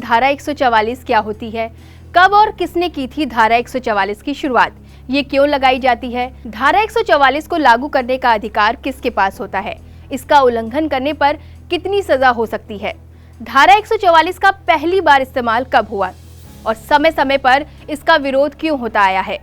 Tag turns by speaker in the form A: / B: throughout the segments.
A: धारा 144 क्या होती है, कब और किसने की थी धारा 144 की शुरुआत, ये क्यों लगाई जाती है, धारा 144 को लागू करने का अधिकार किसके पास होता है, इसका उल्लंघन करने पर कितनी सजा हो सकती है, धारा 144 का पहली बार इस्तेमाल कब हुआ और समय समय पर इसका विरोध क्यों होता आया है।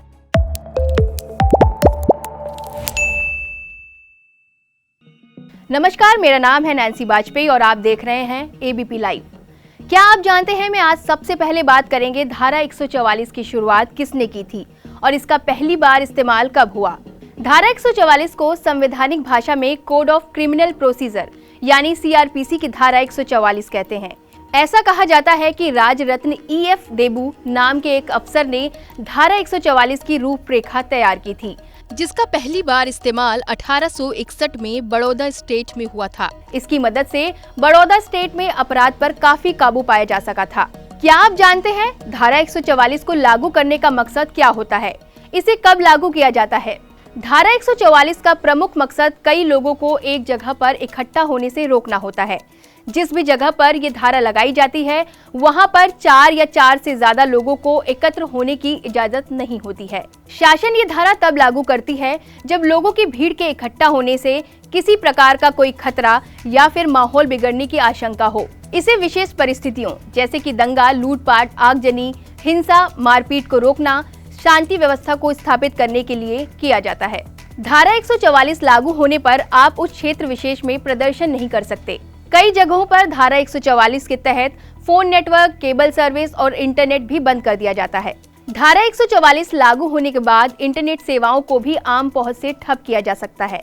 A: नमस्कार, मेरा नाम है नैन्सी वाजपेयी और आप देख रहे हैं एबीपी लाइव। क्या आप जानते हैं, मैं आज सबसे पहले बात करेंगे धारा 144 की शुरुआत किसने की थी और इसका पहली बार इस्तेमाल कब हुआ। धारा 144 को संवैधानिक भाषा में कोड ऑफ क्रिमिनल प्रोसीजर यानी सीआरपीसी की धारा 144 कहते हैं। ऐसा कहा जाता है कि राज रत्न ईएफ देबू नाम के एक अफसर ने धारा 144 की रूपरेखा तैयार की थी, जिसका पहली बार इस्तेमाल 1861 में बड़ौदा स्टेट में हुआ था। इसकी मदद से बड़ौदा स्टेट में अपराध पर काफी काबू पाया जा सका था। क्या आप जानते हैं धारा 144 को लागू करने का मकसद क्या होता है, इसे कब लागू किया जाता है। धारा 144 का प्रमुख मकसद कई लोगों को एक जगह पर इकट्ठा होने से रोकना होता है। जिस भी जगह पर ये धारा लगाई जाती है वहां पर 4 या 4 से ज्यादा लोगों को एकत्र होने की इजाजत नहीं होती है। शासन ये धारा तब लागू करती है जब लोगों की भीड़ के इकट्ठा होने से किसी प्रकार का कोई खतरा या फिर माहौल बिगड़ने की आशंका हो। इसे विशेष परिस्थितियों जैसे कि दंगा, लूटपाट, आगजनी, हिंसा, मारपीट को रोकना, शांति व्यवस्था को स्थापित करने के लिए किया जाता है। धारा 144 लागू होने पर आप उस क्षेत्र विशेष में प्रदर्शन नहीं कर सकते। कई जगहों पर धारा 144 के तहत फोन नेटवर्क, केबल सर्विस और इंटरनेट भी बंद कर दिया जाता है। धारा 144 लागू होने के बाद इंटरनेट सेवाओं को भी आम पहुंच से ठप किया जा सकता है।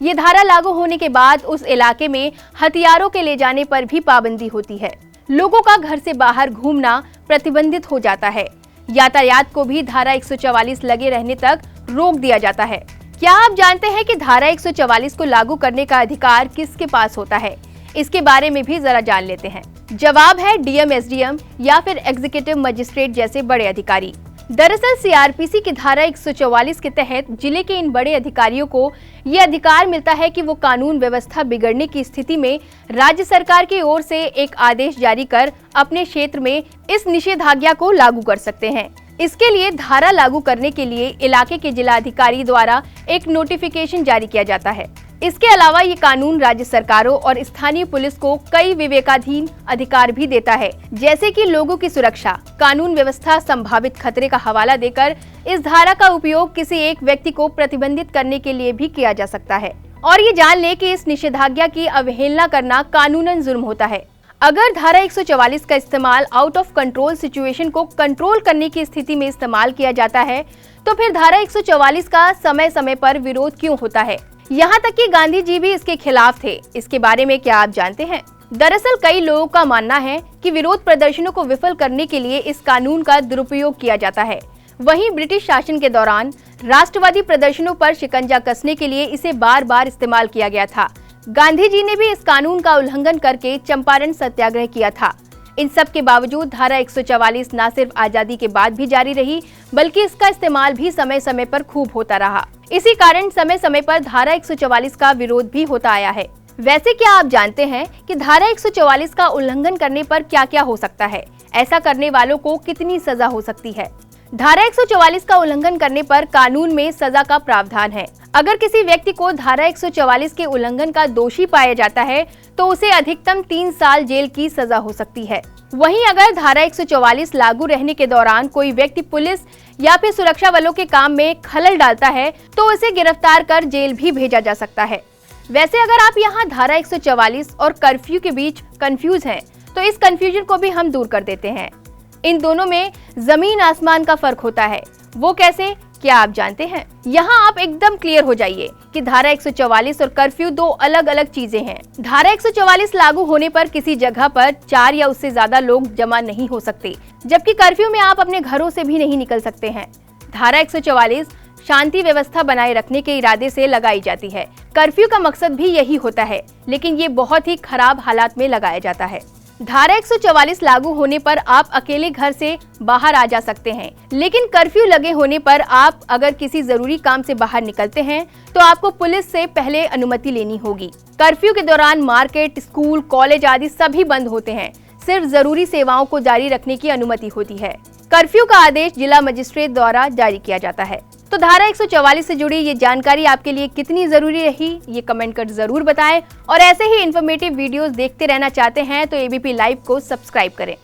A: ये धारा लागू होने के बाद उस इलाके में हथियारों के ले जाने पर भी पाबंदी होती है। लोगों का घर से बाहर घूमना प्रतिबंधित हो जाता है। यातायात को भी धारा 144 लगे रहने तक रोक दिया जाता है। क्या आप जानते हैं कि धारा 144 को लागू करने का अधिकार किसके पास होता है, इसके बारे में भी जरा जान लेते हैं। जवाब है डीएम, एसडीएम या फिर एग्जीक्यूटिव मजिस्ट्रेट जैसे बड़े अधिकारी। दरअसल सीआरपीसी की धारा 144 के तहत जिले के इन बड़े अधिकारियों को ये अधिकार मिलता है कि वो कानून व्यवस्था बिगड़ने की स्थिति में राज्य सरकार की ओर से एक आदेश जारी कर अपने क्षेत्र में इस निषेधाज्ञा को लागू कर सकते हैं। इसके लिए धारा लागू करने के लिए इलाके के जिलाधिकारी द्वारा एक नोटिफिकेशन जारी किया जाता है। इसके अलावा ये कानून राज्य सरकारों और स्थानीय पुलिस को कई विवेकाधीन अधिकार भी देता है, जैसे कि लोगों की सुरक्षा, कानून व्यवस्था, संभावित खतरे का हवाला देकर इस धारा का उपयोग किसी एक व्यक्ति को प्रतिबंधित करने के लिए भी किया जा सकता है। और ये जान ले कि इस निषेधाज्ञा की अवहेलना करना कानूनन जुर्म होता है। अगर धारा 144 का इस्तेमाल आउट ऑफ कंट्रोल सिचुएशन को कंट्रोल करने की स्थिति में इस्तेमाल किया जाता है तो फिर धारा 144 का समय समय पर विरोध क्यों होता है। यहाँ तक कि गांधी जी भी इसके खिलाफ थे। इसके बारे में क्या आप जानते हैं? दरअसल कई लोगों का मानना है कि विरोध प्रदर्शनों को विफल करने के लिए इस कानून का दुरुपयोग किया जाता है। वहीं ब्रिटिश शासन के दौरान राष्ट्रवादी प्रदर्शनों पर शिकंजा कसने के लिए इसे बार बार इस्तेमाल किया गया था। गांधी जी ने भी इस कानून का उल्लंघन करके चंपारण सत्याग्रह किया था। इन सब के बावजूद धारा 144 न सिर्फ आजादी के बाद भी जारी रही, बल्कि इसका इस्तेमाल भी समय समय पर खूब होता रहा। इसी कारण समय समय पर धारा 144 का विरोध भी होता आया है। वैसे क्या आप जानते हैं कि धारा 144 का उल्लंघन करने पर क्या क्या हो सकता है, ऐसा करने वालों को कितनी सजा हो सकती है। धारा 144 का उल्लंघन करने पर कानून में सजा का प्रावधान है। अगर किसी व्यक्ति को धारा 144 के उल्लंघन का दोषी पाया जाता है तो उसे अधिकतम 3 साल जेल की सजा हो सकती है। वहीं अगर धारा 144 लागू रहने के दौरान कोई व्यक्ति पुलिस या फिर सुरक्षा बलों के काम में खलल डालता है तो उसे गिरफ्तार कर जेल भी भेजा जा सकता है। वैसे अगर आप यहाँ धारा 144 और कर्फ्यू के बीच कंफ्यूज हैं तो इस कंफ्यूजन को भी हम दूर कर देते हैं। इन दोनों में जमीन आसमान का फर्क होता है। वो कैसे, क्या आप जानते हैं? यहाँ आप एकदम क्लियर हो जाइए कि धारा 144 और कर्फ्यू दो अलग अलग चीजें हैं। धारा 144 लागू होने पर किसी जगह पर 4 या उससे ज्यादा लोग जमा नहीं हो सकते, जबकि कर्फ्यू में आप अपने घरों से भी नहीं निकल सकते हैं। धारा 144 शांति व्यवस्था बनाए रखने के इरादे से लगाई जाती है। कर्फ्यू का मकसद भी यही होता है, लेकिन ये बहुत ही खराब हालात में लगाया जाता है। धारा 144 लागू होने पर आप अकेले घर से बाहर आ जा सकते हैं, लेकिन कर्फ्यू लगे होने पर आप अगर किसी जरूरी काम से बाहर निकलते हैं तो आपको पुलिस से पहले अनुमति लेनी होगी। कर्फ्यू के दौरान मार्केट, स्कूल, कॉलेज आदि सभी बंद होते हैं। सिर्फ जरूरी सेवाओं को जारी रखने की अनुमति होती है। कर्फ्यू का आदेश जिला मजिस्ट्रेट द्वारा जारी किया जाता है। तो धारा 144 से जुड़ी ये जानकारी आपके लिए कितनी जरूरी रही, ये कमेंट कर जरूर बताएं। और ऐसे ही इन्फॉर्मेटिव वीडियोस देखते रहना चाहते हैं तो एबीपी लाइव को सब्सक्राइब करें।